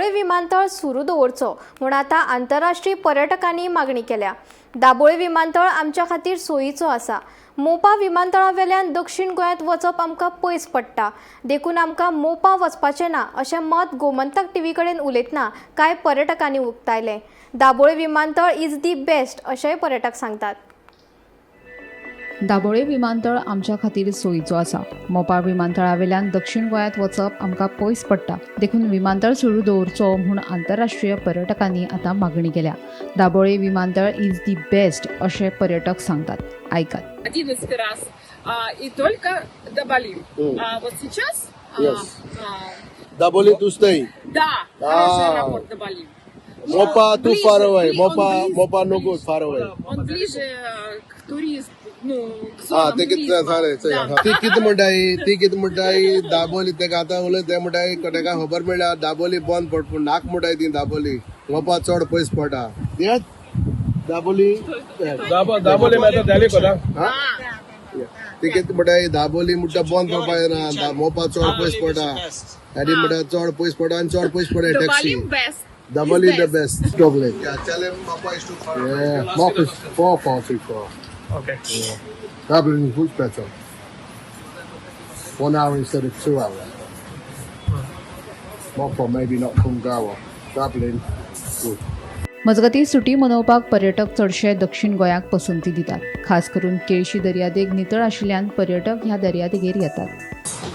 दाबोळे विमानतळ सुरू दवरचो म्हूण आतां आंतरराष्ट्रीय पर्यटकांनी मागणी केल्या। दाबोळे विमानतळ आमच्या खातीर सोयीचो आसा। मोपा विमानतळावेल्यान दक्षिण गोंयांत वचप आमकां पयस पडटा, देखून आमकां मोपा वचपाचें ना अशें मत गोमंतक टीव्ही कडेन उलयतना कांय पर्यटकांनी उक्तायलें। दाबोळे विमानतळ इज दी बेस्ट अशेंय पर्यटक सांगतात। दाबोळे विमानतळ आमच्या खातीर सोयीचो आसा। मोपा विमानतळावेल्यान दक्षिण गोंयांत वचप आमकां पयस पडटा, देखून विमानतळ सुरू दवरचो म्हूण आंतरराष्ट्रीय पर्यटकांनी आतां मागणी केल्या। दाबोळे विमानतळ इज दी बेस्ट अशें पर्यटक सांगतात। ऐकात। Один из раз. И только до Бали. Вот сейчас... Yes. До Bali to stay. Да, хороший аэропорт до Бали. Mopa too Ближе, far away. он ближе. Mopa no good, far away. Он ближе к туристу, ну, к зонам ते किती туризма. झाले Да. ती किती म्हणटाय दाबोली ते आता उलय ते म्हणटाय तेका खबर मेळ्ळा दाबोली बंद पडपून नाक म्हणटाय ती दाबोली मोपा चड पयस पडा दाबोली दाबोली में तो दिल्ली को ना ते किती म्हणटाय दाबोली म्हणटा बंद पडपाय ना मोपा चड पयस पडा आनी म्हणटा चड पयस पडा आनी चड पयस पडा The taxi Bali best. Daboli the best. Double. Yeah, tell him Mopa is too far. Yeah, Mopa is far too far. Okay. Dublin is much better. 1 hour instead of 2 hours. Mopa maybe not Kungawa. Dublin, good. मजगती सुटी मनोवपाक पर्यटक चडशे दक्षिण गोंयाक पसंती दितात। खास करून केळशी दर्यादेग नितळ आशिल्ल्यान पर्यटक ह्या दर्यादेगेर येतात।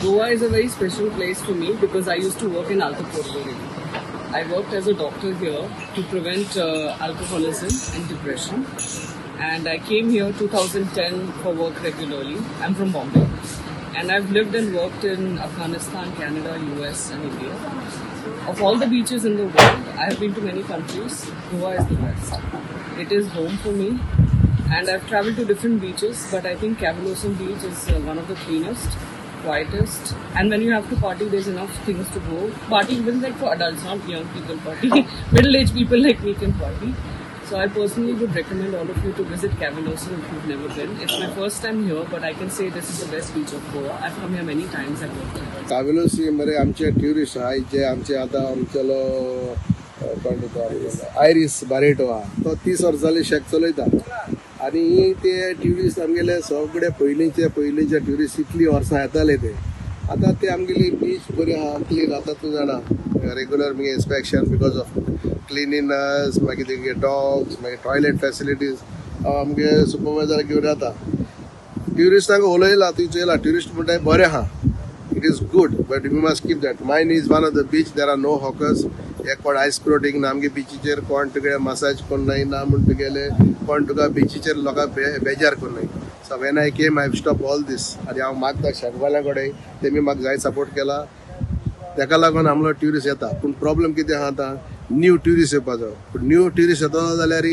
Goa is a very special place for me because I used to work in Alto Porto Rico. I worked as a doctor here to prevent alcoholism and depression. And I came here 2010 for work regularly. I'm from Bombay. And I've lived and worked in Afghanistan, Canada, US and India. Of all the beaches in the world, I have been to many countries. Goa is the best. It is home for me. And I've traveled to different beaches, but I think Cavalosam Beach is one of the cleanest, quietest, and when you have to party, there's enough things to go. Party even like for adults, not young people party. Middle-aged people like me can party. So I personally would recommend all of you to visit Cavalosam if you've never been. It's my first time here, but I can say this is the best beach of Goa. I've come here many times. I've worked here. कावेलोसी मरे आमचे tourist आहाय जे आमचे आता आमचेलो iris Barreto आहा तो 30 वर्सां जाली शेक चलयता आनी ते ट्युरिस्ट आमगेले सगळे पयलींचे ट्युरिस्ट इतली वर्सां येताले ते आतां ते आमगेली बीच बरी आहा क्लीन आतां तूं जाणा रेग्युलर मगे इन्स्पेक्शन बिकॉज ऑफ क्लिनिनस मागीर तेंगे डॉग्स मागीर टॉयलेट फॅसिलिटीज आमगे सुपरवायझर घेवन येता ट्युरिस्टांक उलयला तूं चयला ट्युरिस्ट म्हणटाय बरें आहा it is good but we must keep that mine is one of the beach there are no hawkers एक कोण आयस स्क्रोटिंग ना आमगे बीचीचेर कोण तुगे मसाज कोन्नाय ना म्हण तुगेले कोण तुका बीचीचेर लोकांक बेजार कोन्नाय so when I came I stop all these आनी हांव मागता शेकवाल्या कडेन तेमी म्हाका जाय सपोर्ट केला तेका लागून आमलो ट्युरिस्ट येता पूण प्रॉब्लेम कितें आहा आतां न्यू ट्युरिस्ट येवपाचो पूण न्यू ट्युरिस्ट येता जाल्यार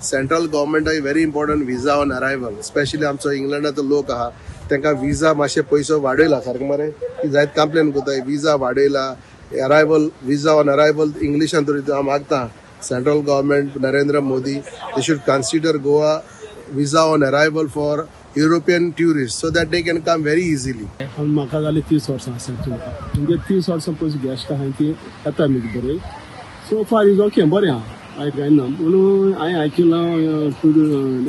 सेंट्रल गव्हर्मेंटाक very important visa on arrival specially आमचो इंग्लंडाचो लोक आहा तांकां विजा मातशे पयसो वाडयला सारकें मरे ती जायत कंप्लेन कोताय विजा वाडयला अरायवल विजा ऑन अरायवल इंग्लिशान तरी हांव मागता central government Narendra Modi they should consider Goa visa on arrival for European tourist so that they can come very easily म्हाका जाली 30 वर्सां आसा म्हणजे 30 वर्सां पयस गेस्ट आहाय ती येता न्ही बरें सो फार इज ओके बरें आहा हांवें कांय ना पूण हांवें आयकिलां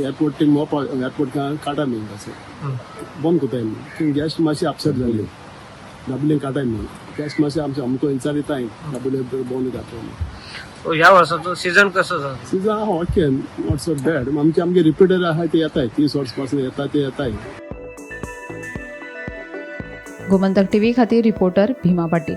एअरपोर्ट थिंग मोपा एअरपोर्ट काटा न्ही तशें बंद कोताय न्ही थंय गेस्ट मातशी अपसेट जाली दाबोलीन काटाय न्ही गेस्ट मातशे आमकां विचारिताय दाबोली बंद जाता ह्या वर्षाचो सीझन कसो जाता सीझन आहा ओके नॉट सो बॅड आमगे रिपीटर आहाय ते येताय 30 वर्सां पासून येता ते येताय गोमंतक टीव्ही खातीर रिपोर्टर भीमा पाटील।